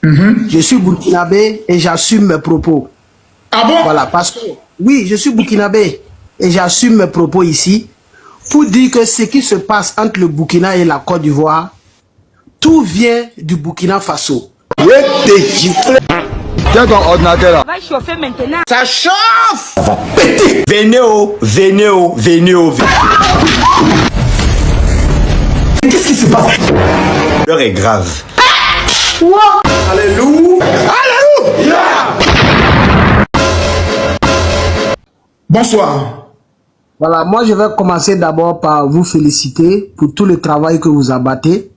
Je suis burkinabé et j'assume mes propos. Ah bon? Voilà, parce que, oui, je suis burkinabé et j'assume mes propos ici pour dire que ce qui se passe entre le Burkina et la Côte d'Ivoire, tout vient du Burkina Faso. Tiens ton ordinateur là. Ça va chauffer maintenant. Ça chauffe! Ça va péter. Venez oh, venez oh, venez oh. Qu'est-ce qui se passe? L'heure est grave. Alléluia! Alléluia! Bonsoir. Voilà, moi je vais commencer d'abord par vous féliciter pour tout le travail que vous abattez.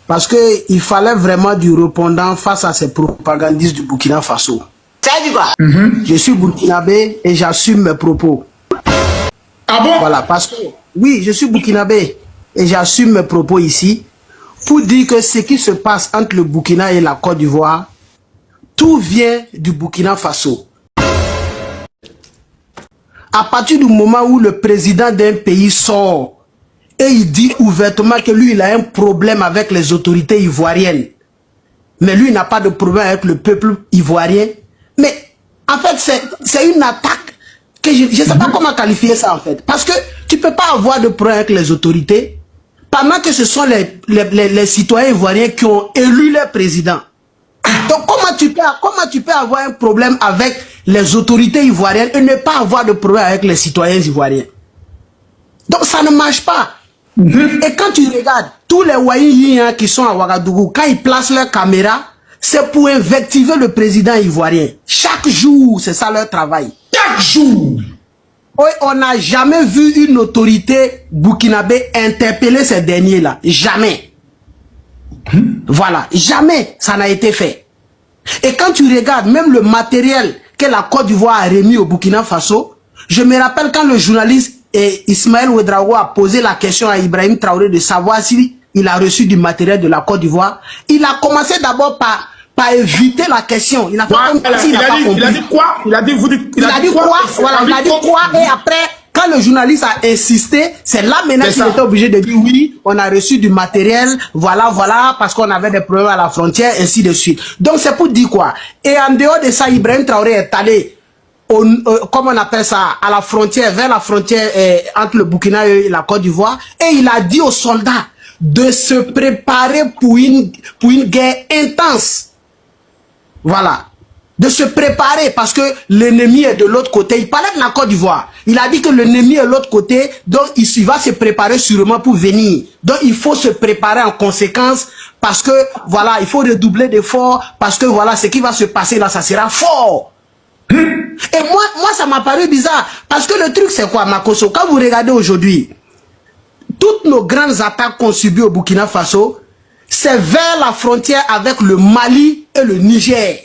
Parce qu'il fallait vraiment du répondant face à ces propagandistes du Burkina Faso. Ça dit quoi? Je suis burkinabé et j'assume mes propos. Ah bon? Voilà, parce que, oui, je suis burkinabé et j'assume mes propos ici pour dire que ce qui se passe entre le Burkina et la Côte d'Ivoire, tout vient du Burkina Faso. À partir du moment où le président d'un pays sort et il dit ouvertement que lui, il a un problème avec les autorités ivoiriennes, mais lui, il n'a pas de problème avec le peuple ivoirien, mais en fait, c'est une attaque que je ne sais pas comment qualifier ça en fait. Parce que tu ne peux pas avoir de problème avec les autorités pendant que ce sont les citoyens ivoiriens qui ont élu leur président. Donc comment tu peux avoir un problème avec les autorités ivoiriennes et ne pas avoir de problème avec les citoyens ivoiriens? Donc ça ne marche pas. Et quand tu regardes tous les Waïs qui sont à Ouagadougou, quand ils placent leur caméra, c'est pour invectiver le président ivoirien. Chaque jour, c'est ça leur travail. Chaque jour. Oui, on n'a jamais vu une autorité burkinabé interpeller ces derniers-là. Jamais. Voilà, jamais ça n'a été fait. Et quand tu regardes même le matériel que la Côte d'Ivoire a remis au Burkina Faso, je me rappelle quand le journaliste Ismaël Ouedraogo a posé la question à Ibrahim Traoré de savoir si il a reçu du matériel de la Côte d'Ivoire, il a commencé d'abord par éviter la question. Il a dit quoi? Il a dit quoi? Voilà, il a dit quoi? Et après, quand le journaliste a insisté, c'est là maintenant qu'il était obligé de dire oui, on a reçu du matériel, voilà, parce qu'on avait des problèmes à la frontière, ainsi de suite. Donc c'est pour dire quoi? Et en dehors de ça, Ibrahim Traoré est allé, comment on appelle ça, à la frontière, vers la frontière entre le Burkina et la Côte d'Ivoire, et il a dit aux soldats de se préparer pour une guerre intense. Voilà. De se préparer parce que l'ennemi est de l'autre côté. Il parlait de la Côte d'Ivoire. Il a dit que l'ennemi est de l'autre côté, donc il va se préparer sûrement pour venir. Donc il faut se préparer en conséquence parce que voilà, il faut redoubler d'efforts parce que voilà, ce qui va se passer là, ça sera fort. Et moi ça m'a paru bizarre parce que le truc c'est quoi, Makoso? Quand vous regardez aujourd'hui, toutes nos grandes attaques qu'on subit au Burkina Faso, c'est vers la frontière avec le Mali et le Niger.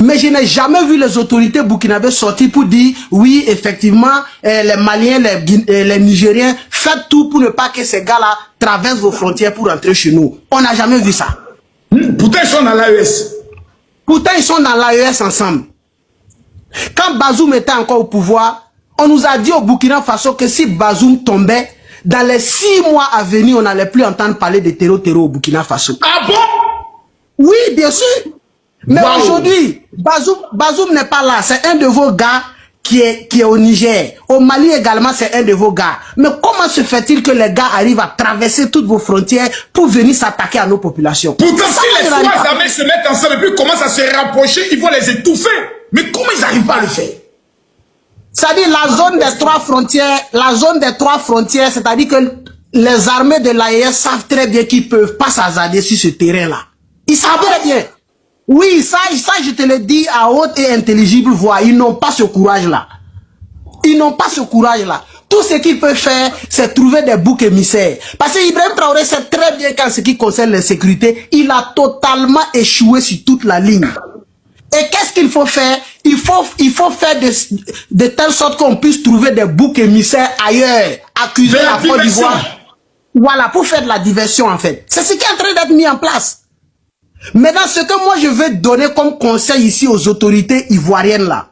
Mais je n'ai jamais vu les autorités burkinabées sortir pour dire oui, effectivement, les Maliens, les Nigériens, faites tout pour ne pas que ces gars-là traversent vos frontières pour rentrer chez nous. On n'a jamais vu ça. Pourtant, ils sont dans l'AES. Pourtant, ils sont dans l'AES ensemble. Quand Bazoum était encore au pouvoir, on nous a dit au Burkina Faso que si Bazoum tombait, dans les 6 mois à venir, on n'allait plus entendre parler de terreau au Burkina Faso. Ah bon? Oui, bien sûr. Mais aujourd'hui, Bazoum n'est pas là. C'est un de vos gars qui est au Niger. Au Mali également, c'est un de vos gars. Mais comment se fait-il que les gars arrivent à traverser toutes vos frontières pour venir s'attaquer à nos populations? Pourtant, si les trois armées se mettent ensemble et puis commencent à se rapprocher, ils vont les étouffer. Mais comment ils n'arrivent pas à le faire? C'est-à-dire la zone des trois frontières, c'est-à-dire que les armées de l'AES savent très bien qu'ils ne peuvent pas s'hasarder sur ce terrain-là. Ils savent très bien. Oui, ça, je te le dis à haute et intelligible voix. Ils n'ont pas ce courage-là. Ils n'ont pas ce courage-là. Tout ce qu'ils peuvent faire, c'est trouver des boucs émissaires. Parce que Ibrahim Traoré sait très bien qu'en ce qui concerne la sécurité, il a totalement échoué sur toute la ligne. Et qu'est-ce qu'il faut faire? Il faut faire de telle sorte qu'on puisse trouver des boucs émissaires ailleurs, accuser la Côte d'Ivoire. Voilà, pour faire de la diversion en fait. C'est ce qui est en train d'être mis en place. Maintenant, ce que moi je veux donner comme conseil ici aux autorités ivoiriennes là,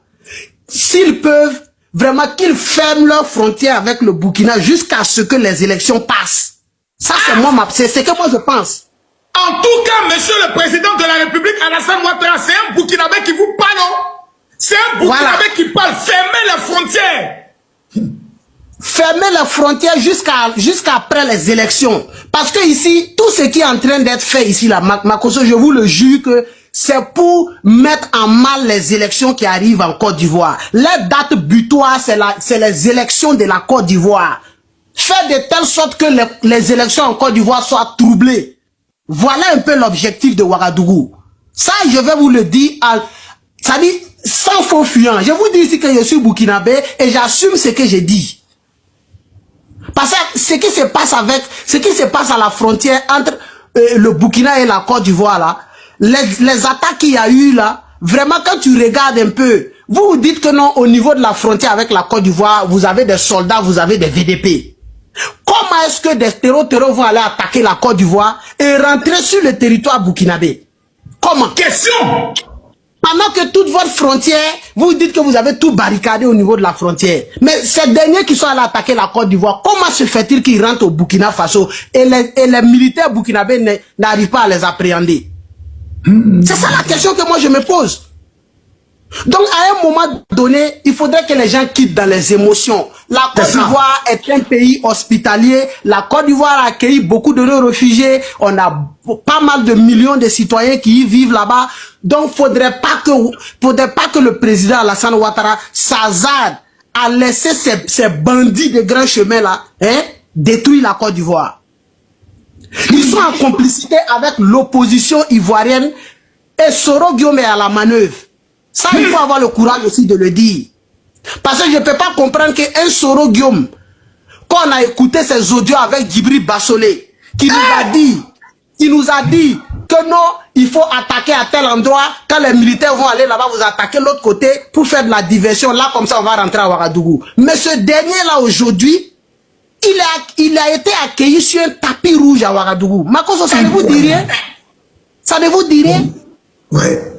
s'ils peuvent, vraiment qu'ils ferment leurs frontières avec le Burkina jusqu'à ce que les élections passent. Ça c'est moi, c'est ce que moi je pense. En tout cas, monsieur le président de la République, Alassane Ouattara, c'est un Burkinabé qui vous parle, non? C'est un Burkinabé qui parle. Fermez les frontières. Fermer les frontières jusqu'à après les élections. Parce que ici, tout ce qui est en train d'être fait ici, là, Makosso, je vous le jure que c'est pour mettre en mal les élections qui arrivent en Côte d'Ivoire. La date butoir, c'est les élections de la Côte d'Ivoire. Faire de telle sorte que les élections en Côte d'Ivoire soient troublées. Voilà un peu l'objectif de Ouagadougou. Ça, je vais vous le dire, ça dit sans faux fuyant. Je vous dis ici que je suis burkinabé et j'assume ce que j'ai dit. Parce que ce qui se passe à la frontière entre le Burkina et la Côte d'Ivoire là, les attaques qu'il y a eu là, vraiment quand tu regardes un peu, vous dites que non, au niveau de la frontière avec la Côte d'Ivoire, vous avez des soldats, vous avez des VDP. Comment est-ce que des terroristes vont aller attaquer la Côte d'Ivoire et rentrer sur le territoire burkinabé? Comment? Question. Pendant que toute votre frontière, vous dites que vous avez tout barricadé au niveau de la frontière. Mais ces derniers qui sont allés attaquer la Côte d'Ivoire, comment se fait-il qu'ils rentrent au Burkina Faso et les militaires burkinabés n'arrivent pas à les appréhender? C'est ça la question que moi je me pose. Donc à un moment donné, il faudrait que les gens quittent dans les émotions. La Côte d'Ivoire est un pays hospitalier. La Côte d'Ivoire a accueilli beaucoup de nos réfugiés. On a pas mal de millions de citoyens qui y vivent là-bas. Donc faudrait pas que le président Alassane Ouattara s'hasarde à laisser ces bandits de grands chemins là, détruire la Côte d'Ivoire. Ils sont en complicité avec l'opposition ivoirienne et Soro Guillaume est à la manœuvre. Ça, il faut avoir le courage aussi de le dire. Parce que je ne peux pas comprendre qu'un Soro Guillaume, quand on a écouté ses audios avec Djibril Bassolé, qui nous a dit que non, il faut attaquer à tel endroit, quand les militaires vont aller là-bas, vous attaquez l'autre côté pour faire de la diversion. Là, comme ça, on va rentrer à Ouagadougou. Mais ce dernier-là, aujourd'hui, il a été accueilli sur un tapis rouge à Ouagadougou. Makosso, ça ne vous dit rien? Ça ne vous dit rien? Ouais.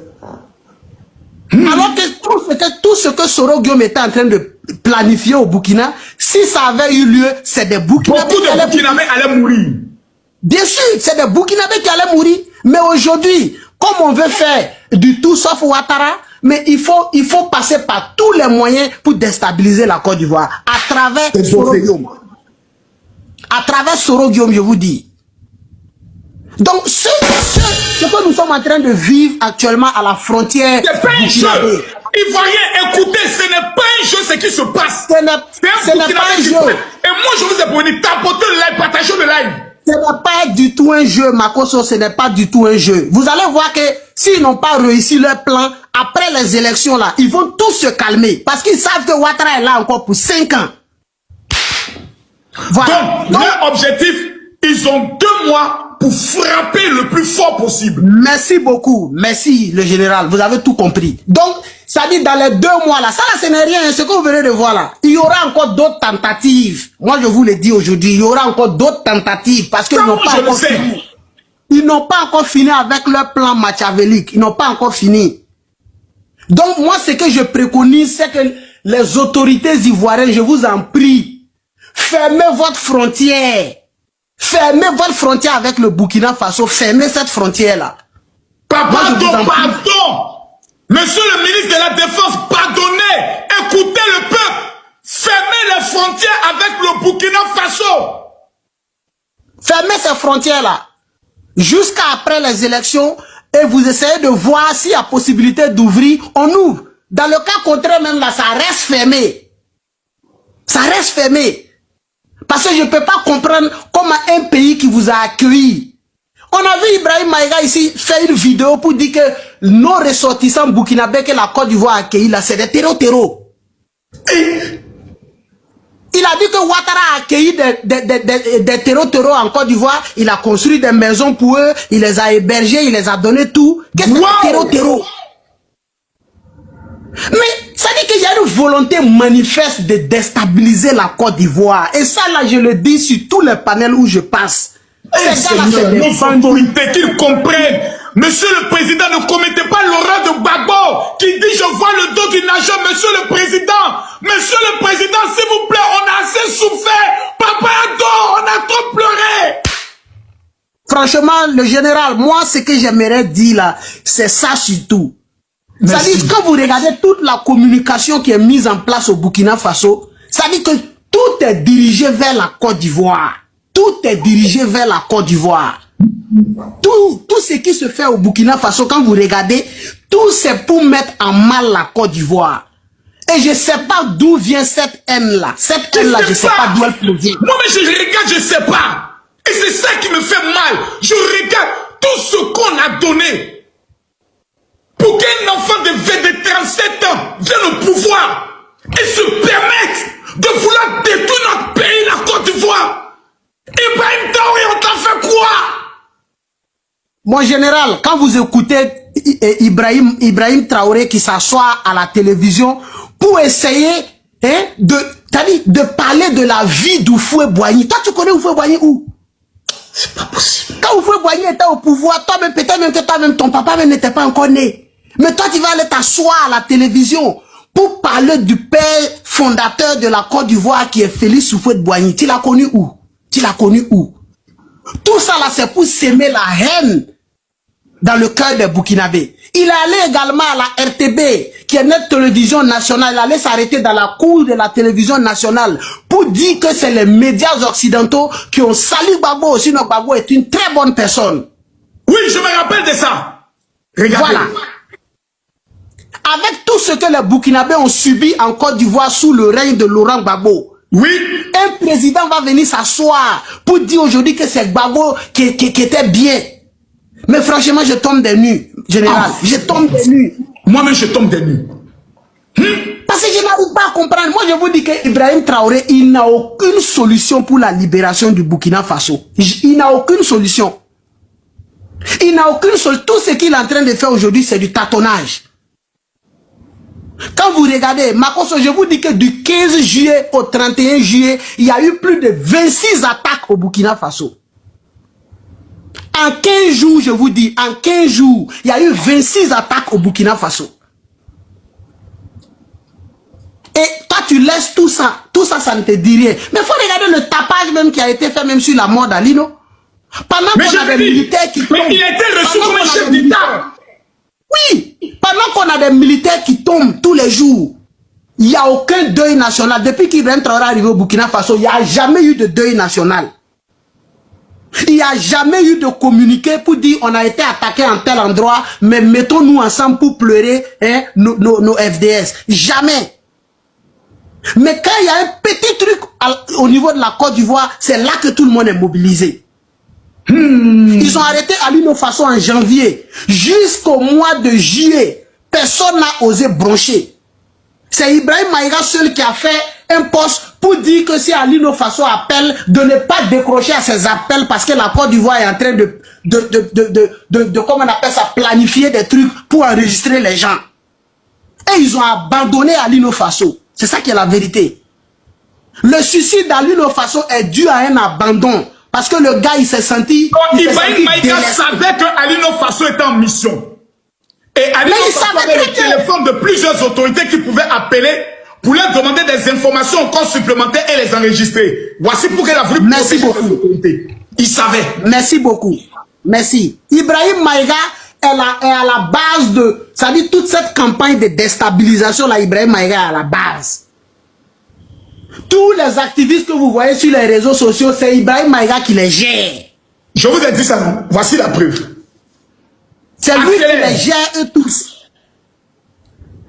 Alors que tout ce que Soro Guillaume était en train de planifier au Burkina, si ça avait eu lieu, c'est des Burkinabés Beaucoup de Burkinabés allaient mourir. Bien sûr, c'est des Burkinabés qui allaient mourir. Mais aujourd'hui, comme on veut faire du tout sauf Ouattara, mais il faut passer par tous les moyens pour déstabiliser la Côte d'Ivoire. À travers Soro Guillaume. À travers Soro Guillaume, je vous dis. Donc, ce que nous sommes en train de vivre actuellement à la frontière... C'est pas un jeu. Ivoirien, écoutez, ce n'est pas un jeu ce qui se passe. Ce n'est pas un jeu. Et moi, je vous ai promis, tapotez le live, partagez le live. Ce n'est pas du tout un jeu, Makosso, ce n'est pas du tout un jeu. Vous allez voir que s'ils n'ont pas réussi leur plan, après les élections là, ils vont tous se calmer. Parce qu'ils savent que Ouattara est là encore pour 5 ans. Voilà. Donc, leur objectif, ils ont 2 mois pour frapper le plus fort possible. Merci beaucoup. Merci, le général. Vous avez tout compris. Donc, ça dit dans les 2 mois là, ça là, ce n'est rien. Ce que vous venez de voir là, il y aura encore d'autres tentatives. Moi, je vous le dis aujourd'hui, il y aura encore d'autres tentatives parce qu'ils n'ont pas encore fini. Ils n'ont pas encore fini avec leur plan machiavélique. Ils n'ont pas encore fini. Donc, moi, ce que je préconise, c'est que les autorités ivoiriennes, je vous en prie, fermez votre frontière. Fermez votre frontière avec le Burkina Faso. Fermez cette frontière-là. Pardon. Monsieur le ministre de la Défense, pardonnez. Écoutez le peuple. Fermez les frontières avec le Burkina Faso. Fermez ces frontières-là. Jusqu'à après les élections. Et vous essayez de voir s'il y a possibilité d'ouvrir. On ouvre. Dans le cas contraire même là, ça reste fermé. Ça reste fermé. Parce que je ne peux pas comprendre comment un pays qui vous a accueilli. On a vu Ibrahim Maïga ici faire une vidéo pour dire que nos ressortissants burkinabés que la Côte d'Ivoire a accueillis là, c'est des terreaux. Il a dit que Ouattara a accueilli des terreaux en Côte d'Ivoire. Il a construit des maisons pour eux. Il les a hébergés, il les a donné tout. Qu'est-ce que c'est terreau? Mais ça dit qu'il y a une volonté manifeste de déstabiliser la Côte d'Ivoire. Et ça là, je le dis sur tous les panels où je passe. Nos autorités qu'ils comprennent. Monsieur le Président, ne commettez pas l'horreur de Gbagbo qui dit je vois le dos du nageur. Monsieur le Président, s'il vous plaît, on a assez souffert. Papa adore, on a trop pleuré. Franchement, le général, moi, ce que j'aimerais dire là, c'est ça surtout. C'est-à-dire, quand vous regardez toute la communication qui est mise en place au Burkina Faso, ça dit que tout est dirigé vers la Côte d'Ivoire. Tout est dirigé vers la Côte d'Ivoire. Tout ce qui se fait au Burkina Faso, quand vous regardez, tout c'est pour mettre en mal la Côte d'Ivoire. Et je ne sais pas d'où vient cette haine-là. Cette haine-là, je ne sais pas d'où elle provient. Moi, mais je regarde, je ne sais pas. Et c'est ça qui me fait mal. Je regarde tout ce qu'on a donné pour qu'un enfant de 37 ans vienne au pouvoir et se permette de vouloir détruire notre pays, la Côte d'Ivoire. Ibrahim Traoré, on t'a fait quoi? Mon général, quand vous écoutez Ibrahim Traoré qui s'assoit à la télévision pour essayer de parler de la vie d'Houphouët-Boigny. Toi, tu connais Houphouët-Boigny où? C'est pas possible. Quand Houphouët-Boigny était au pouvoir, toi-même, peut-être même que toi-même, ton papa même n'était pas encore né. Mais toi, tu vas aller t'asseoir à la télévision pour parler du père fondateur de la Côte d'Ivoire qui est Félix Houphouët-Boigny. Tu l'as connu où? Tu l'as connu où? Tout ça là, c'est pour s'aimer la haine dans le cœur des Burkinabés. Il est allé également à la RTB, qui est notre télévision nationale. Il allait s'arrêter dans la cour de la télévision nationale pour dire que c'est les médias occidentaux qui ont sali Gbagbo. Sinon, Gbagbo est une très bonne personne. Oui, je me rappelle de ça. Regardez. Voilà. Avec tout ce que les Burkinabés ont subi en Côte d'Ivoire sous le règne de Laurent Gbagbo, oui, un président va venir s'asseoir pour dire aujourd'hui que c'est Gbagbo qui était bien. Mais franchement, je tombe des nues, général. Je tombe des nues. Moi-même, je tombe des nues. Parce que je n'arrive pas à comprendre. Moi, je vous dis que Ibrahim Traoré, il n'a aucune solution pour la libération du Burkina Faso. Il n'a aucune solution. Il n'a aucune solution. Tout ce qu'il est en train de faire aujourd'hui, c'est du tâtonnage. Quand vous regardez, Makosso, je vous dis que du 15 juillet au 31 juillet, il y a eu plus de 26 attaques au Burkina Faso. En 15 jours, je vous dis, en 15 jours, il y a eu 26 attaques au Burkina Faso. Et toi, tu laisses tout ça, ça ne te dit rien. Mais il faut regarder le tapage même qui a été fait même sur la mort d'Alino. Pendant qu'on a des militaires qui tombent. Mais il a été reçu comme un chef d'État. Oui, pendant qu'on a des militaires qui tombent tous les jours, il n'y a aucun deuil national. Depuis qu'Ibrahim Traoré est arrivé au Burkina Faso, il n'y a jamais eu de deuil national. Il n'y a jamais eu de communiqué pour dire on a été attaqué en tel endroit, mais mettons-nous ensemble pour pleurer nos FDS. Jamais. Mais quand il y a un petit truc au niveau de la Côte d'Ivoire, c'est là que tout le monde est mobilisé. Ils ont arrêté Alino Faso en janvier. Jusqu'au mois de juillet, personne n'a osé broncher. C'est Ibrahim Maïga seul qui a fait un poste pour dire que si Alino Faso appelle, de ne pas décrocher à ses appels parce que la Côte d'Ivoire est en train comment on appelle ça, planifier des trucs pour enregistrer les gens. Et ils ont abandonné Alino Faso. C'est ça qui est la vérité. Le suicide d'Alino Faso est dû à un abandon. Parce que le gars, il s'est senti... Ibrahim Maïga savait que Alino Faso était en mission. Et Alino Faso avait le téléphone de plusieurs autorités qui pouvaient appeler pour leur demander des informations encore supplémentaires et les enregistrer. Voici pour qu'elle a voulu... Merci beaucoup. Il savait. Merci beaucoup. Merci. Ibrahim Maïga est à la base de... Ça dit toute cette campagne de déstabilisation, là, Ibrahim Maïga est à la base. Tous les activistes que vous voyez sur les réseaux sociaux, c'est Ibrahim Maïga qui les gère. Je vous ai dit ça, non? Voici la preuve. C'est lui qui les gère eux tous.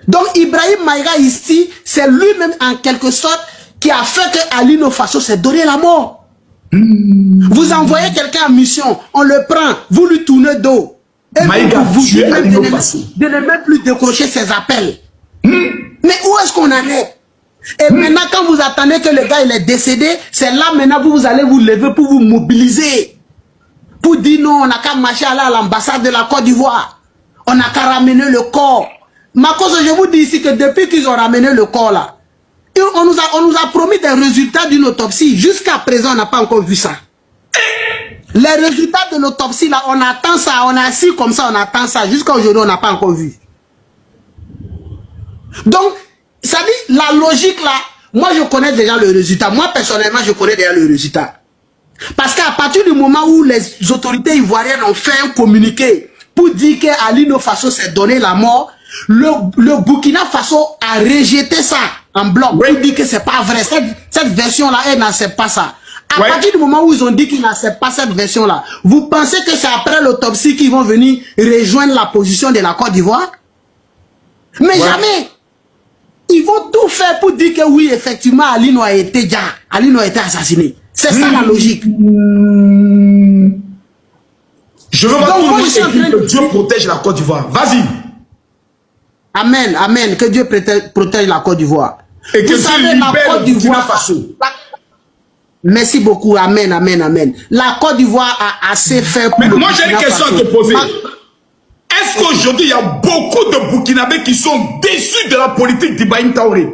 Donc Ibrahim Maïga ici, c'est lui-même en quelque sorte qui a fait que Alino Faso s'est donné la mort. Vous envoyez quelqu'un en mission, on le prend, vous lui tournez dos. Et Maïga, vous dites de ne même plus décrocher ses appels. Mais où est-ce qu'on en est? Et maintenant, quand vous attendez que le gars il est décédé, c'est là maintenant que vous allez vous lever pour vous mobiliser. Pour dire non, on n'a qu'à marcher aller à l'ambassade de la Côte d'Ivoire. On n'a qu'à ramener le corps. Makosso, je vous dis ici que depuis qu'ils ont ramené le corps là, on nous a promis des résultats d'une autopsie. Jusqu'à présent, on n'a pas encore vu ça. Les résultats de l'autopsie là, on attend ça, on est assis comme ça, on attend ça. Jusqu'à aujourd'hui, on n'a pas encore vu. Donc, ça dit, la logique là, moi je connais déjà le résultat. Moi personnellement, je connais déjà le résultat. Parce qu'à partir du moment où les autorités ivoiriennes ont fait un communiqué pour dire qu'Alino Faso s'est donné la mort, le Burkina Faso a rejeté ça en bloc. Oui. Pour dire que c'est pas vrai. Cette version-là, elle n'accepte pas ça. À partir du moment où ils ont dit qu'ils n'acceptent pas cette version-là, vous pensez que c'est après l'autopsie qu'ils vont venir rejoindre la position de la Côte d'Ivoire? Mais jamais. Ils vont tout faire pour dire que oui, effectivement, Alino a été assassiné. C'est ça la logique. Je veux voir que Dieu protège la Côte d'Ivoire. Vas-y. Amen, amen. Que Dieu protège la Côte d'Ivoire. Et que Dieu libère le Burkina Faso. Merci beaucoup. Amen, amen, amen. La Côte d'Ivoire a assez fait pour... Mais moi, j'ai une question à te poser. Est-ce qu'aujourd'hui, il y a beaucoup de Burkinabés qui sont déçus de la politique d'Ibrahim Traoré?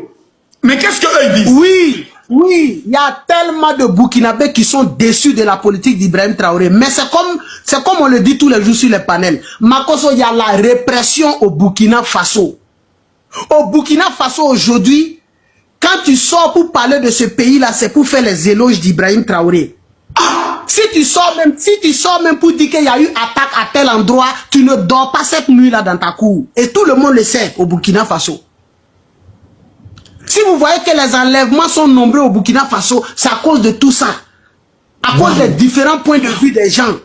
Mais qu'est-ce qu'eux ils disent? Oui, oui, il y a tellement de Burkinabés qui sont déçus de la politique d'Ibrahim Traoré. Mais c'est comme on le dit tous les jours sur les panels. Makoso, il y a la répression au Burkina Faso. Au Burkina Faso aujourd'hui, quand tu sors pour parler de ce pays-là, c'est pour faire les éloges d'Ibrahim Traoré. Si tu sors même pour dire qu'il y a eu attaque à tel endroit, tu ne dors pas cette nuit-là dans ta cour. Et tout le monde le sait au Burkina Faso. Si vous voyez que les enlèvements sont nombreux au Burkina Faso, c'est à cause de tout ça. À cause des différents points de vue des gens.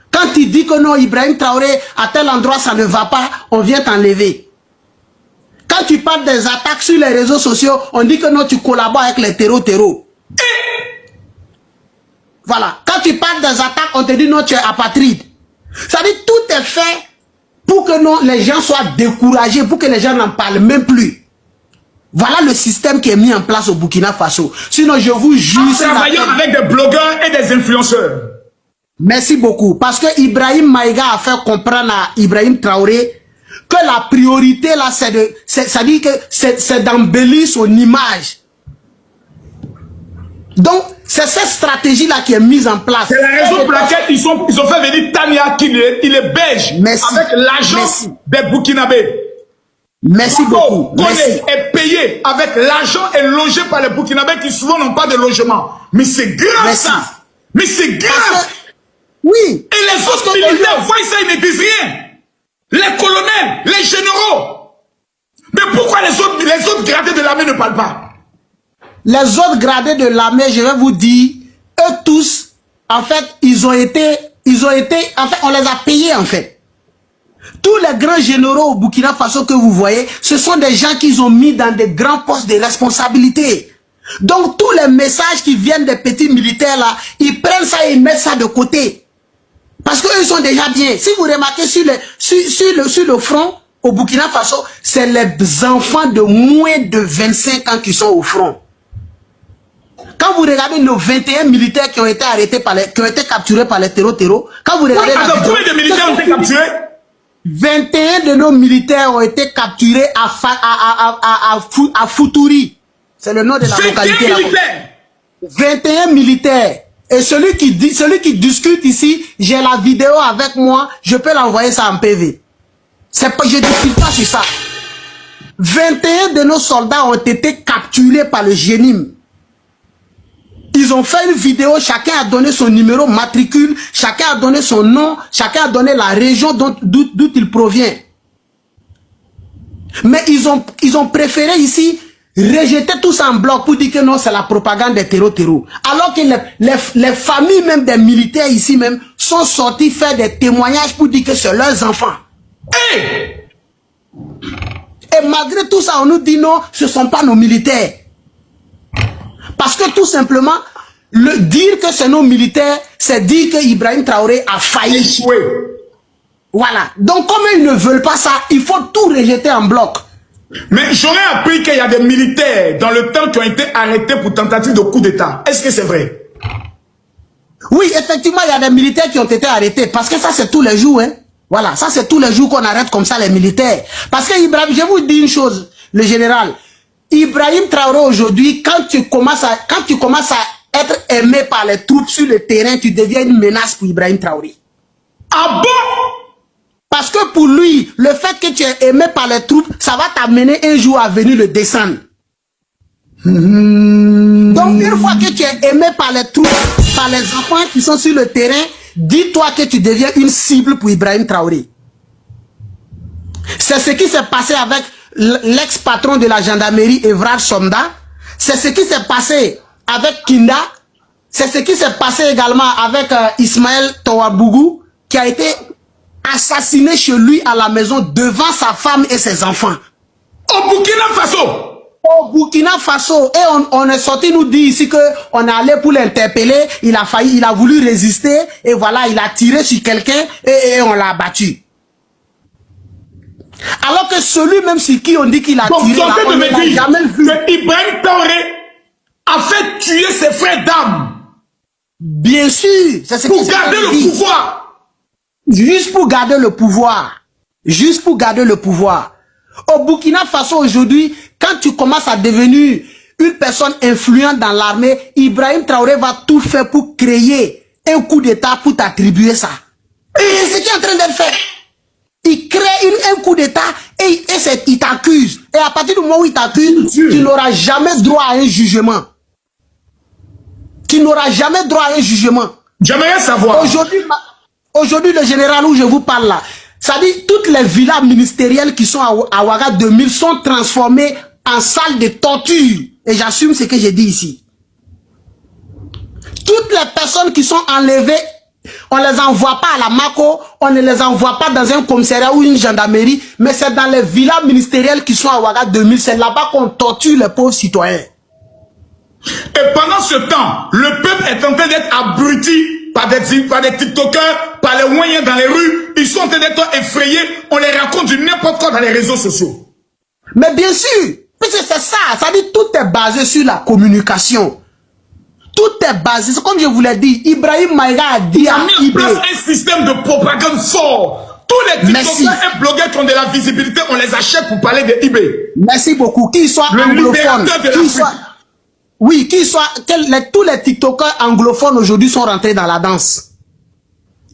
Quand tu dis que non, Ibrahim Traoré, à tel endroit, ça ne va pas, on vient t'enlever. Quand tu parles des attaques sur les réseaux sociaux, on dit que non, tu collabores avec les terreaux. Voilà. Quand tu parles des attaques, on te dit non, tu es apatride. Ça dit tout est fait pour que non, les gens soient découragés, pour que les gens n'en parlent même plus. Voilà le système qui est mis en place au Burkina Faso. Sinon, je vous jure... Travaillant avec des blogueurs et des influenceurs. Merci beaucoup. Parce que Ibrahim Maïga a fait comprendre à Ibrahim Traoré que la priorité là, c'est-à-dire que c'est d'embellir son image. Donc, c'est cette stratégie-là qui est mise en place. C'est la raison pour laquelle ils ont fait venir Tania, il est belge, avec l'argent des Burkinabés. Merci beaucoup. Merci. Est payé avec l'argent et logé par les Burkinabés qui souvent n'ont pas de logement. Mais c'est grave ça. Mais c'est grave. Oui. Et les autres militaires voient ça, ils ne disent rien. Les colonels, les généraux. Mais pourquoi les autres gradés de l'armée ne parlent pas? Les autres gradés de l'armée, je vais vous dire, eux tous, en fait, ils ont été, en fait, on les a payés, en fait. Tous les grands généraux au Burkina Faso que vous voyez, ce sont des gens qu'ils ont mis dans des grands postes de responsabilité. Donc, tous les messages qui viennent des petits militaires là, ils prennent ça et ils mettent ça de côté. Parce qu'eux, ils sont déjà bien. Si vous remarquez sur le front, au Burkina Faso, c'est les enfants de moins de 25 ans qui sont au front. Quand vous regardez nos 21 militaires qui ont été arrêtés qui ont été capturés par les terreaux, quand vous regardez combien de militaires ont été capturés? 21 de nos militaires ont été capturés à Futuri. C'est le nom de la localité. 21 militaires. 21 militaires. Et celui qui discute ici, j'ai la vidéo avec moi, je peux l'envoyer ça en PV. Je ne discute pas sur ça. 21 de nos soldats ont été capturés par le GENIM. Ils ont fait une vidéo, chacun a donné son numéro matricule, chacun a donné son nom, chacun a donné la région d'où il provient. Mais ils ont préféré ici rejeter tout ça en bloc pour dire que non, c'est la propagande des terreaux. Alors que les familles même des militaires ici même sont sortis faire des témoignages pour dire que c'est leurs enfants. Hey! Et malgré tout ça, on nous dit non, ce ne sont pas nos militaires. Parce que tout simplement, dire que c'est nos militaires, c'est dire que Ibrahim Traoré a failli. Échoué. Voilà. Donc, comme ils ne veulent pas ça, il faut tout rejeter en bloc. Mais j'aurais appris qu'il y a des militaires dans le temps qui ont été arrêtés pour tentative de coup d'État. Est-ce que c'est vrai? Oui, effectivement, il y a des militaires qui ont été arrêtés. Parce que ça, c'est tous les jours. Hein. Voilà, ça, c'est tous les jours qu'on arrête comme ça les militaires. Parce que Ibrahim, je vous dis une chose, le général. Ibrahim Traoré aujourd'hui, quand tu commences à être aimé par les troupes sur le terrain, tu deviens une menace pour Ibrahim Traoré. Ah bon? Parce que pour lui, le fait que tu es aimé par les troupes, ça va t'amener un jour à venir le descendre. Donc une fois que tu es aimé par les troupes, par les enfants qui sont sur le terrain, dis-toi que tu deviens une cible pour Ibrahim Traoré. C'est ce qui s'est passé avec l'ex-patron de la gendarmerie, Evrard Somda. C'est ce qui s'est passé avec Kinda. C'est ce qui s'est passé également avec Ismaël Towabougou, qui a été assassiné chez lui à la maison devant sa femme et ses enfants. Au Burkina Faso. Au Burkina Faso. Et on est sorti nous dire ici qu'on est allé pour l'interpeller. Il a voulu résister. Et voilà, il a tiré sur quelqu'un et on l'a abattu. Alors que celui même sur qui on dit qu'il a tiré, là, on ne l'a jamais vu. Que Ibrahim Traoré a fait tuer ses frères d'armes. Bien sûr. C'est ce pour garder le pouvoir. Juste pour garder le pouvoir. Juste pour garder le pouvoir. Au Burkina Faso aujourd'hui, quand tu commences à devenir une personne influente dans l'armée, Ibrahim Traoré va tout faire pour créer un coup d'état pour t'attribuer ça. Et c'est ce qu'il est en train d'être fait. Il crée un coup d'état et il t'accuse. Et à partir du moment où il t'accuse, tu n'auras jamais droit à un jugement. Tu n'auras jamais droit à un jugement. J'aimerais savoir. Aujourd'hui, le général où je vous parle là, ça dit toutes les villas ministérielles qui sont à Ouaga 2000 sont transformées en salles de torture. Et j'assume ce que j'ai dit ici. Toutes les personnes qui sont enlevées, on ne les envoie pas à la Mako, on ne les envoie pas dans un commissariat ou une gendarmerie, mais c'est dans les villas ministérielles qui sont à Ouaga 2000, c'est là-bas qu'on torture les pauvres citoyens. Et pendant ce temps, le peuple est en train d'être abruti par des TikTokers, par les moyens dans les rues. Ils sont en train d'être effrayés. On les raconte du n'importe quoi dans les réseaux sociaux. Mais bien sûr, puisque c'est ça. Ça dit tout est basé sur la communication. Tout est basé. C'est comme je vous l'ai dit. Ibrahim Maïga a dit il a mis en place un système de propagande fort. Tous les TikTokers et blogueurs qui ont de la visibilité, on les achète pour parler de eBay. Merci beaucoup. Qu'ils soient anglophones. Oui, tous les TikTokers anglophones aujourd'hui sont rentrés dans la danse.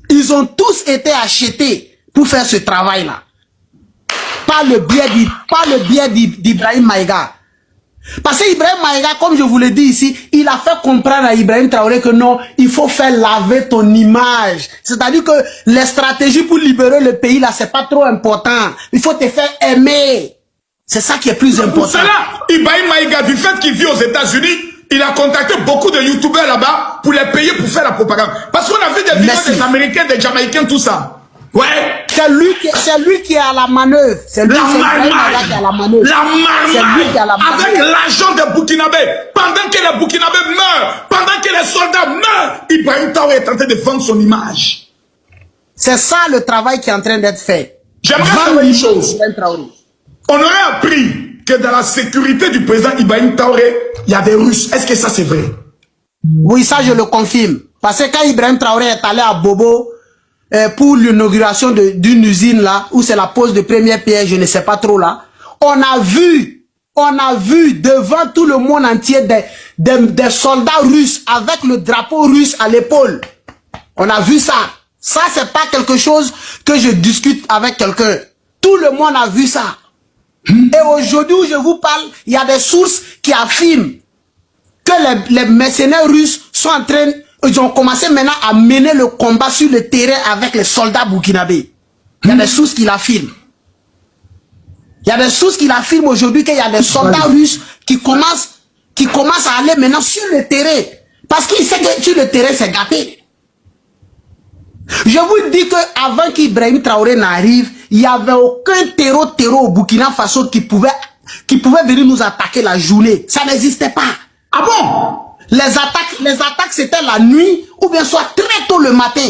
Ils ont tous été achetés pour faire ce travail-là. Par le biais d'Ibrahim Maïga. Parce que Ibrahim Maïga, comme je vous l'ai dit ici, il a fait comprendre à Ibrahim Traoré que non, il faut faire laver ton image. C'est-à-dire que les stratégies pour libérer le pays là, c'est pas trop important. Il faut te faire aimer. C'est ça qui est plus important. Pour cela, Ibrahim Maïga, du fait qu'il vit aux États-Unis, il a contacté beaucoup de youtubeurs là-bas pour les payer pour faire la propagande. Parce qu'on a vu des vidéos des Américains, des Jamaïcains, tout ça. Ouais. C'est lui qui est à la manœuvre. C'est lui qui est à la manœuvre. La marmaille. Avec l'argent des Burkinabés. Pendant que les Burkinabés meurent, pendant que les soldats meurent, Ibrahim Traoré est en train de vendre son image. C'est ça le travail qui est en train d'être fait. J'aimerais savoir une chose. On aurait appris que dans la sécurité du président Ibrahim Traoré, il y a des Russes. Est-ce que ça c'est vrai? Oui, ça je le confirme. Parce que quand Ibrahim Traoré est allé à Bobo pour l'inauguration d'une usine là, où c'est la pose de première pierre, je ne sais pas trop là, on a vu devant tout le monde entier des soldats russes avec le drapeau russe à l'épaule. On a vu ça. Ça c'est pas quelque chose que je discute avec quelqu'un. Tout le monde a vu ça. Et aujourd'hui où je vous parle, il y a des sources qui affirment que les mercenaires russes sont en train, ils ont commencé maintenant à mener le combat sur le terrain avec les soldats burkinabés. Il y a des sources qui l'affirment. Il y a des sources qui l'affirment aujourd'hui qu'il y a des soldats russes qui commencent à aller maintenant sur le terrain. Parce qu'ils savent que sur le terrain c'est gâté. Je vous dis qu'avant qu'Ibrahim Traoré n'arrive, il n'y avait aucun terreau au Burkina Faso qui pouvait venir nous attaquer la journée. Ça n'existait pas. Ah bon? Les attaques c'était la nuit ou bien soit très tôt le matin.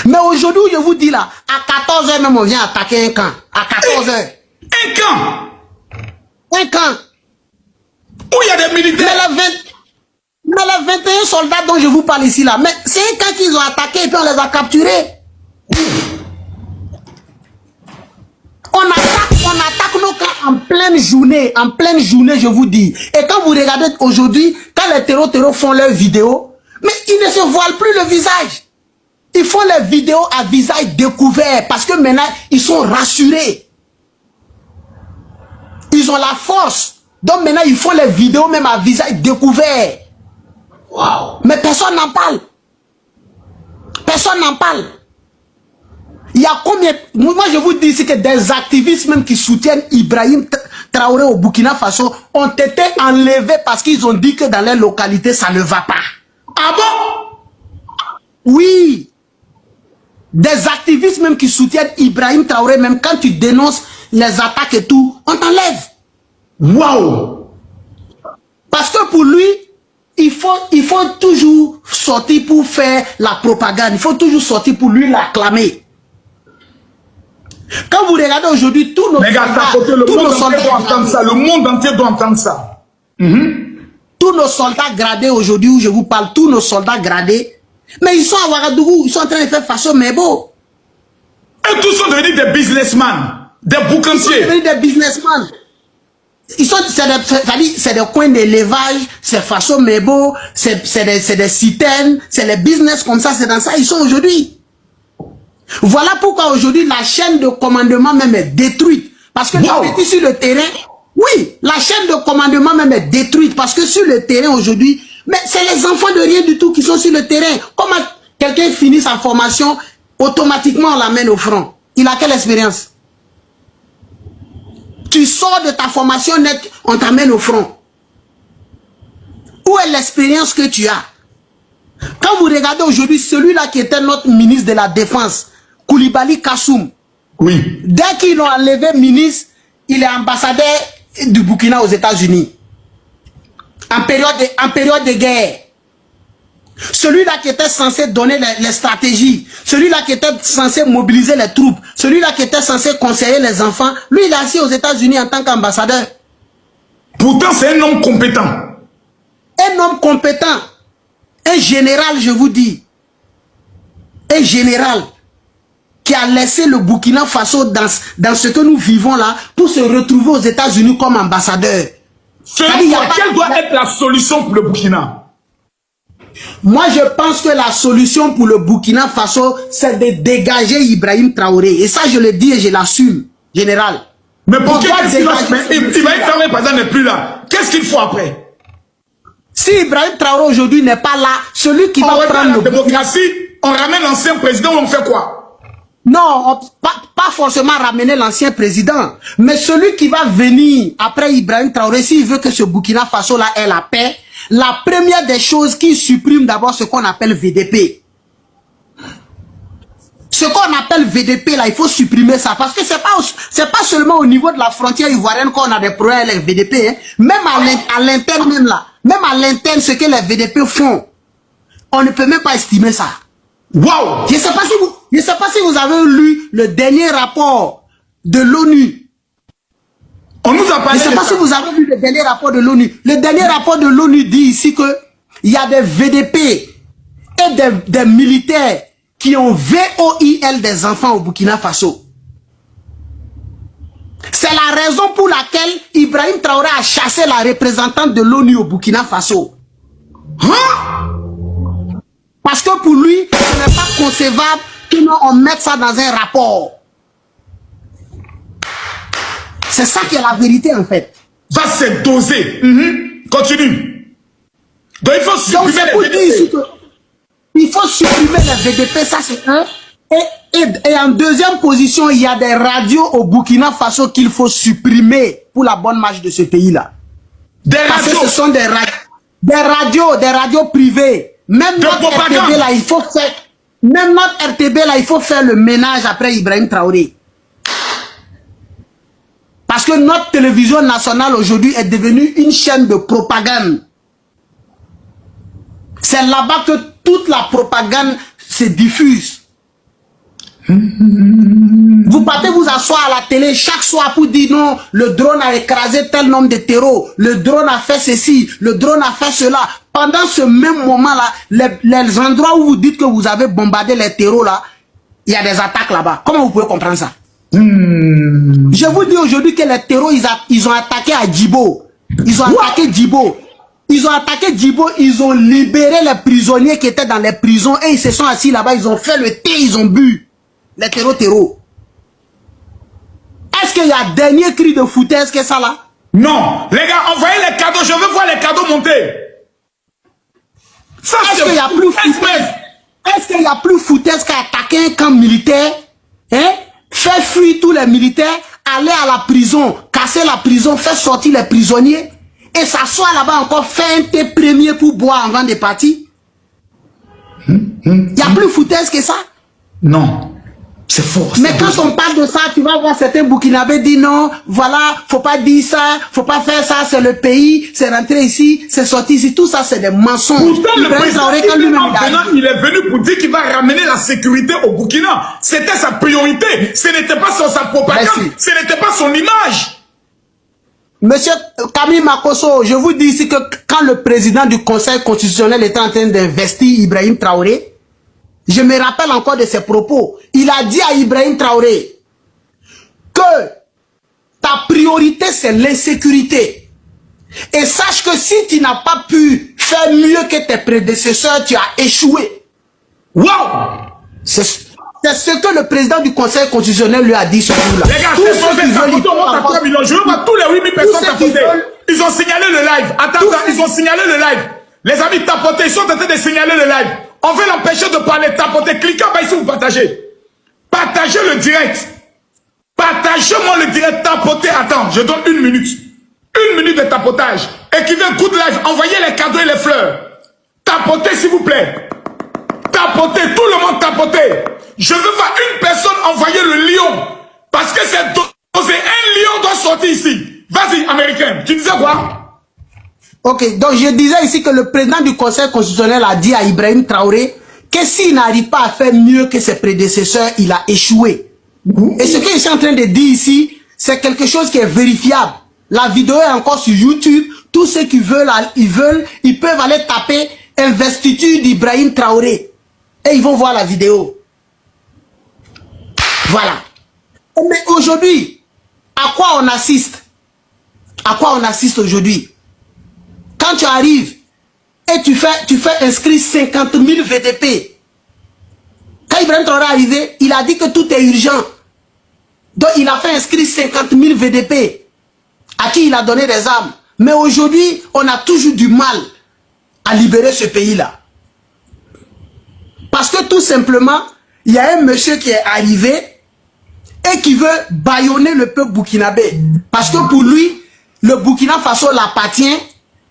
Mais aujourd'hui, je vous dis là, à 14h même on vient attaquer un camp. À 14h. Un camp? Un camp. Où il y a des militaires? Mais les 21 soldats dont je vous parle ici là, mais c'est un camp qu'ils ont attaqué et puis on les a capturés. On attaque nos camps en pleine journée, je vous dis. Et quand vous regardez aujourd'hui, quand les terreaux font leurs vidéos, mais ils ne se voilent plus le visage. Ils font les vidéos à visage découvert parce que maintenant, ils sont rassurés. Ils ont la force. Donc maintenant, ils font les vidéos même à visage découvert. Wow. Mais personne n'en parle. Personne n'en parle. Il y a combien... Moi, je vous dis ici que des activistes même qui soutiennent Ibrahim Traoré au Burkina Faso ont été enlevés parce qu'ils ont dit que dans leur localité, ça ne va pas. Ah bon? Oui. Des activistes même qui soutiennent Ibrahim Traoré, même quand tu dénonces les attaques et tout, on t'enlève. Waouh. Parce que pour lui, il faut toujours sortir pour faire la propagande. Il faut toujours sortir pour lui l'acclamer. Quand vous regardez aujourd'hui, tous nos soldats... Le monde entier doit entendre ça. Tous nos soldats gradés aujourd'hui, où je vous parle, tous nos soldats gradés, mais ils sont à Ouagadougou, ils sont en train de faire façon Mebo. Et tous sont devenus des businessmen, des boucanciers. Ils sont devenus des businessmen. C'est des coins d'élevage, c'est façon Mebo, c'est des citernes, c'est les business comme ça, c'est dans ça, ils sont aujourd'hui. Voilà pourquoi aujourd'hui la chaîne de commandement même est détruite. Parce que sur le terrain, oui, la chaîne de commandement même est détruite. Parce que sur le terrain aujourd'hui, mais c'est les enfants de rien du tout qui sont sur le terrain. Comment quelqu'un finit sa formation, automatiquement on l'amène au front. Il a quelle expérience? Tu sors de ta formation nette, on t'amène au front. Où est l'expérience que tu as? Quand vous regardez aujourd'hui, celui-là qui était notre ministre de la Défense, Koulibaly Kassoum, oui. Dès qu'ils l'ont enlevé ministre, il est ambassadeur du Burkina aux États-Unis. En période de guerre. Celui-là qui était censé donner les stratégies, celui-là qui était censé mobiliser les troupes, celui-là qui était censé conseiller les enfants, lui il est assis aux États-Unis en tant qu'ambassadeur. Pourtant c'est un homme compétent. Un homme compétent. Un général, je vous dis. Un général qui a laissé le Burkina Faso dans ce que nous vivons là pour se retrouver aux États-Unis comme ambassadeur. Quelle doit être la solution pour le Burkina? Moi, je pense que la solution pour le Burkina Faso, c'est de dégager Ibrahim Traoré. Et ça, je le dis et je l'assume, général. Mais pour Ibrahim Traoré, par exemple, n'est plus là. Qu'est-ce qu'il faut après? Si Ibrahim Traoré aujourd'hui n'est pas là, celui qui va prendre la démocratie, on ramène l'ancien président ou on fait quoi? Non, pas forcément ramener l'ancien président, mais celui qui va venir après Ibrahim Traoré, s'il veut que ce Burkina Faso là ait la paix, la première des choses qu'il supprime d'abord ce qu'on appelle VDP. Ce qu'on appelle VDP là, il faut supprimer ça parce que c'est pas seulement au niveau de la frontière ivoirienne qu'on a des problèmes avec les VDP, hein. Même à l'interne même là, même à l'interne ce que les VDP font, on ne peut même pas estimer ça. Wow! Je ne sais pas si vous avez lu le dernier rapport de l'ONU. On nous a parlé. Je ne sais pas si vous avez lu le dernier rapport de l'ONU. Le dernier rapport de l'ONU dit ici que il y a des VDP et des militaires qui ont VOIL des enfants au Burkina Faso. C'est la raison pour laquelle Ibrahim Traoré a chassé la représentante de l'ONU au Burkina Faso. Hein? Parce que pour lui, ce n'est pas concevable qu'on mette ça dans un rapport. C'est ça qui est la vérité en fait. Ça c'est dosé. Continue. Donc il faut supprimer les VDP. Il faut supprimer les VDP, ça c'est un. Et en deuxième position, il y a des radios au Burkina Faso qu'il faut supprimer pour la bonne marche de ce pays-là. Parce que ce sont des radios privées. Même notre RTB là, il faut faire. Même notre RTB là, il faut faire le ménage après Ibrahim Traoré. Parce que notre télévision nationale aujourd'hui est devenue une chaîne de propagande. C'est là-bas que toute la propagande se diffuse. Vous partez vous asseoir à la télé chaque soir pour dire non, le drone a écrasé tel nombre de terreaux, le drone a fait ceci, le drone a fait cela. Pendant ce même moment-là, les endroits où vous dites que vous avez bombardé les terreaux là, il y a des attaques là-bas. Comment vous pouvez comprendre ça? Je vous dis aujourd'hui que les terreaux, ils ont attaqué à Djibo. Ils ont attaqué Djibo. Ils ont attaqué Djibo, ils ont libéré les prisonniers qui étaient dans les prisons et ils se sont assis là-bas, ils ont fait le thé, ils ont bu. Les terreaux. Est-ce qu'il y a un dernier cri de foutaise que ça là? Non. Les gars, envoyez les cadeaux, je veux voir les cadeaux monter. Ça, est-ce qu'il y a plus foutaise? Est-ce qu'il y a plus foutaise qu'à attaquer un camp militaire, hein? Faire fuir tous les militaires, aller à la prison, casser la prison, faire sortir les prisonniers et s'asseoir là-bas encore, faire un thé premier pour boire avant de partir? Il y a plus foutaise que ça? Non. C'est fort. Mais quand on parle de ça, tu vas voir certains Burkinabés dire non, voilà, faut pas dire ça, faut pas faire ça, c'est le pays, c'est rentré ici, c'est sorti ici, tout ça c'est des mensonges. Pourtant, le président, il est venu pour dire qu'il va ramener la sécurité au Burkina. C'était sa priorité, ce n'était pas sa propagande, ce n'était pas son image. Monsieur Camille Makosso, je vous dis ici que quand le président du Conseil constitutionnel était en train d'investir Ibrahim Traoré, je me rappelle encore de ses propos. Il a dit à Ibrahim Traoré que ta priorité c'est l'insécurité. Et sache que si tu n'as pas pu faire mieux que tes prédécesseurs, tu as échoué. Wow! C'est ce que le président du Conseil constitutionnel lui a dit ce jour-là. Les gars, c'est faux, je veux voir tous les 8000 personnes tapoter. Ils ont signalé le live. Attends, ils ont signalé le live. Les amis, tapoter, ils sont en train de signaler le live. On veut l'empêcher de parler, tapoter. Cliquez en bas ici, vous partagez. Partagez le direct. Partagez-moi le direct, tapoter. Attends, je donne 1 minute. 1 minute de tapotage. Écrivez good live. Envoyez les cadeaux et les fleurs. Tapotez, s'il vous plaît. Tapotez, tout le monde tapotez. Je veux voir une personne envoyer le lion. Parce que c'est dosé. Un lion doit sortir ici. Vas-y, américain. Tu disais quoi? Ok, donc je disais ici que le président du Conseil constitutionnel a dit à Ibrahim Traoré que s'il n'arrive pas à faire mieux que ses prédécesseurs, il a échoué. Et ce que je suis en train de dire ici, c'est quelque chose qui est vérifiable. La vidéo est encore sur YouTube. Tous ceux qui veulent, ils peuvent aller taper investiture d'Ibrahim Traoré. Et ils vont voir la vidéo. Voilà. Mais aujourd'hui, à quoi on assiste? À quoi on assiste aujourd'hui? Quand tu arrives et tu fais inscrire 50 000 VDP. Quand Ibrahim Traoré est arrivé, il a dit que tout est urgent. Donc il a fait inscrire 50 000 VDP à qui il a donné des armes. Mais aujourd'hui, on a toujours du mal à libérer ce pays-là. Parce que tout simplement, il y a un monsieur qui est arrivé et qui veut bâillonner le peuple burkinabé. Parce que pour lui, le Burkina Faso l'appartient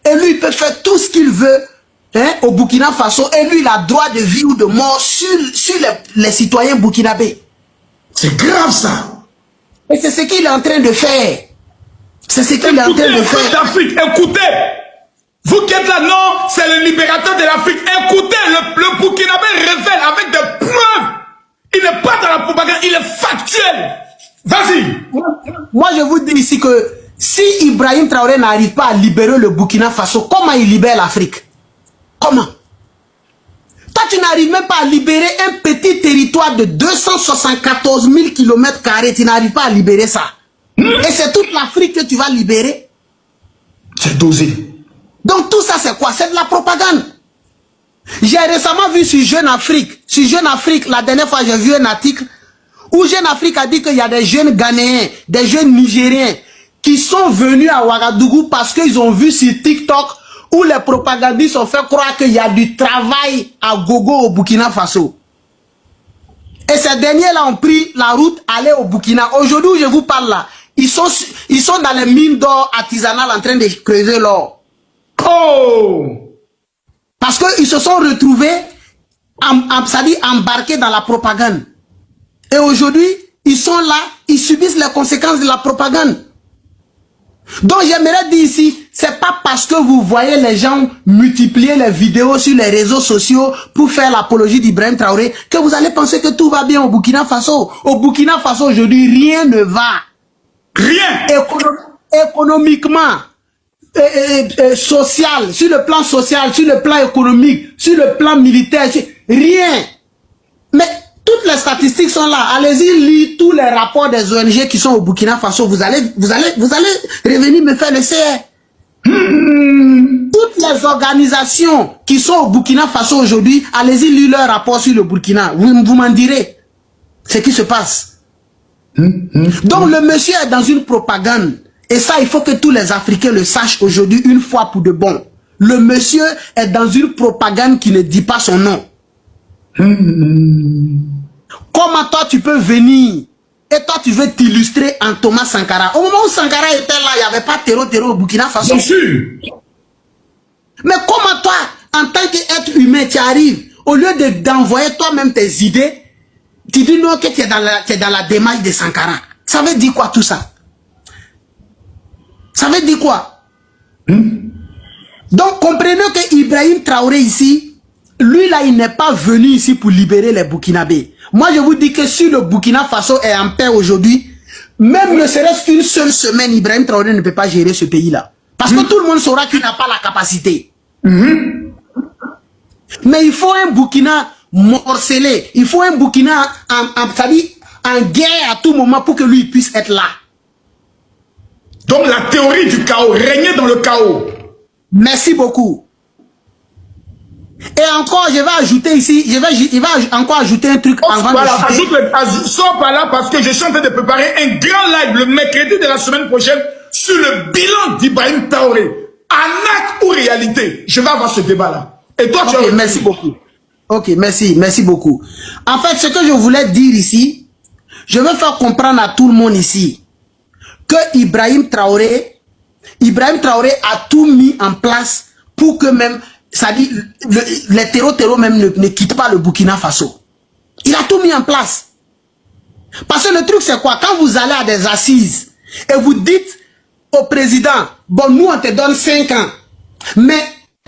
et lui, il peut faire tout ce qu'il veut au Burkina Faso et lui, il a droit de vie ou de mort sur les citoyens burkinabés. C'est grave ça. Et c'est ce qu'il est en train de faire. C'est ce qu'il est en train de faire. D'Afrique, écoutez. Vous qui êtes là, non, c'est le libérateur de l'Afrique. Écoutez, le Burkinabé révèle avec des preuves. Il n'est pas dans la propagande, il est factuel. Vas-y. Moi, je vous dis ici que si Ibrahim Traoré n'arrive pas à libérer le Burkina Faso, comment il libère l'Afrique? Comment? Toi, tu n'arrives même pas à libérer un petit territoire de 274 000 km². Tu n'arrives pas à libérer ça. Et c'est toute l'Afrique que tu vas libérer. C'est dosé. Donc tout ça, c'est quoi? C'est de la propagande. J'ai récemment vu sur Jeune Afrique. Sur Jeune Afrique, la dernière fois, j'ai vu un article où Jeune Afrique a dit qu'il y a des jeunes Ghanéens, des jeunes Nigériens qui sont venus à Ouagadougou parce qu'ils ont vu sur TikTok où les propagandistes ont fait croire qu'il y a du travail à gogo au Burkina Faso. Et ces derniers-là ont pris la route, aller au Burkina. Aujourd'hui, où je vous parle là, ils sont dans les mines d'or artisanales en train de creuser l'or. Oh! Parce qu'ils se sont retrouvés, c'est-à-dire embarqués dans la propagande. Et aujourd'hui, ils sont là, ils subissent les conséquences de la propagande. Donc j'aimerais dire ici, c'est pas parce que vous voyez les gens multiplier les vidéos sur les réseaux sociaux pour faire l'apologie d'Ibrahim Traoré que vous allez penser que tout va bien au Burkina Faso. Au Burkina Faso aujourd'hui, rien ne va. Rien. Économiquement, social, sur le plan social, sur le plan économique, sur le plan militaire, rien. Mais toutes les statistiques sont là. Allez-y lire tous les rapports des ONG qui sont au Burkina Faso. Vous allez revenir me faire le CR. Toutes les organisations qui sont au Burkina Faso aujourd'hui, allez-y lire leurs rapports sur le Burkina. Vous m'en direz ce qui se passe. Donc le monsieur est dans une propagande. Et ça, il faut que tous les Africains le sachent aujourd'hui une fois pour de bon. le monsieur est dans une propagande qui ne dit pas son nom. Comment toi tu peux venir et toi tu veux t'illustrer en Thomas Sankara? Au moment où Sankara était là, il n'y avait pas terreau au Burkina Faso. Bien sûr. Mais comment toi, en tant qu'être humain, tu arrives, au lieu d'envoyer toi-même tes idées, tu dis non que tu es dans la démarche de Sankara. Ça veut dire quoi tout ça? Ça veut dire quoi? Donc comprenez que Ibrahim Traoré ici, lui là, il n'est pas venu ici pour libérer les Burkinabés. Moi je vous dis que si le Burkina Faso est en paix aujourd'hui, même ne serait-ce qu'une seule semaine, Ibrahim Traoré ne peut pas gérer ce pays-là. Parce que tout le monde saura qu'il n'a pas la capacité. Mais il faut un Burkina morcelé. Il faut un Burkina en guerre à tout moment pour que lui puisse être là. Donc la théorie du chaos, régner dans le chaos. Merci beaucoup. Et encore, je vais ajouter ici, il va encore ajouter un truc avant voilà, de chuter. Sors par là parce que je suis en train de préparer un grand live le mercredi de la semaine prochaine sur le bilan d'Ibrahim Traoré. Arnaque ou réalité? Je vais avoir ce débat-là. Et toi, tu as... Merci beaucoup. Ok, merci beaucoup. En fait, ce que je voulais dire ici, je veux faire comprendre à tout le monde ici que Ibrahim Traoré a tout mis en place pour que même, ça dit, les terreaux même ne quittent pas le Burkina Faso. Il a tout mis en place. Parce que le truc c'est quoi? Quand vous allez à des assises et vous dites au président, bon nous on te donne 5 ans, mais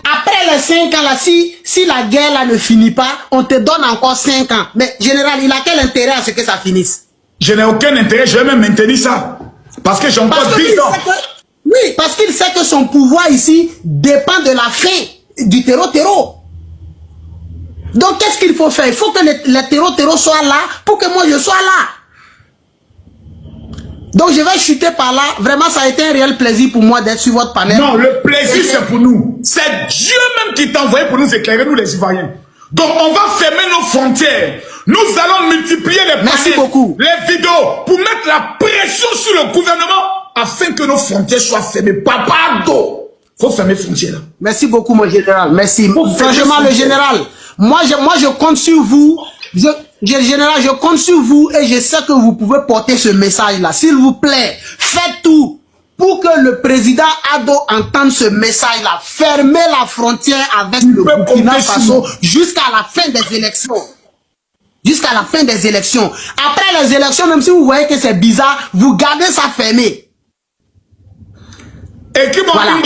après les 5 ans là, si la guerre là ne finit pas, on te donne encore 5 ans. Mais général, il a quel intérêt à ce que ça finisse? Je n'ai aucun intérêt, je vais même maintenir ça. Parce que j'ai encore 10 ans. Oui, parce qu'il sait que son pouvoir ici dépend de la fin du terreau. Donc qu'est-ce qu'il faut faire? Il faut que les terreaux soient là pour que moi je sois là. Donc je vais chuter par là. Vraiment, ça a été un réel plaisir pour moi d'être sur votre panel. Non, le plaisir c'est pour nous. C'est Dieu même qui t'a envoyé pour nous éclairer, nous les Ivoiriens. Donc on va fermer nos frontières. Nous allons multiplier les panels, les vidéos pour mettre la pression sur le gouvernement afin que nos frontières soient fermées. Papa d'eau. Faut fermer les frontières là. Merci beaucoup mon général. Merci. Franchement le général, moi je compte sur vous. Général, je compte sur vous et je sais que vous pouvez porter ce message-là. S'il vous plaît, faites tout pour que le président Ado entende ce message-là. Fermez la frontière avec le Burkina Faso jusqu'à la fin des élections. Jusqu'à la fin des élections. Après les élections, même si vous voyez que c'est bizarre, vous gardez ça fermé. Et qui voilà.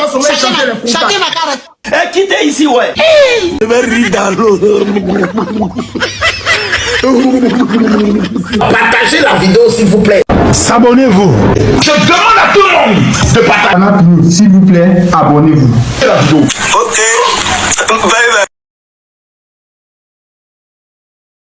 Chacun va carrément. Eh, quittez ici, ouais. Je vais rire dans l'eau. Partagez la vidéo, s'il vous plaît. S'abonnez-vous. Je demande à tout le monde de partager. S'il vous plaît, abonnez-vous. Ok. Bye bye.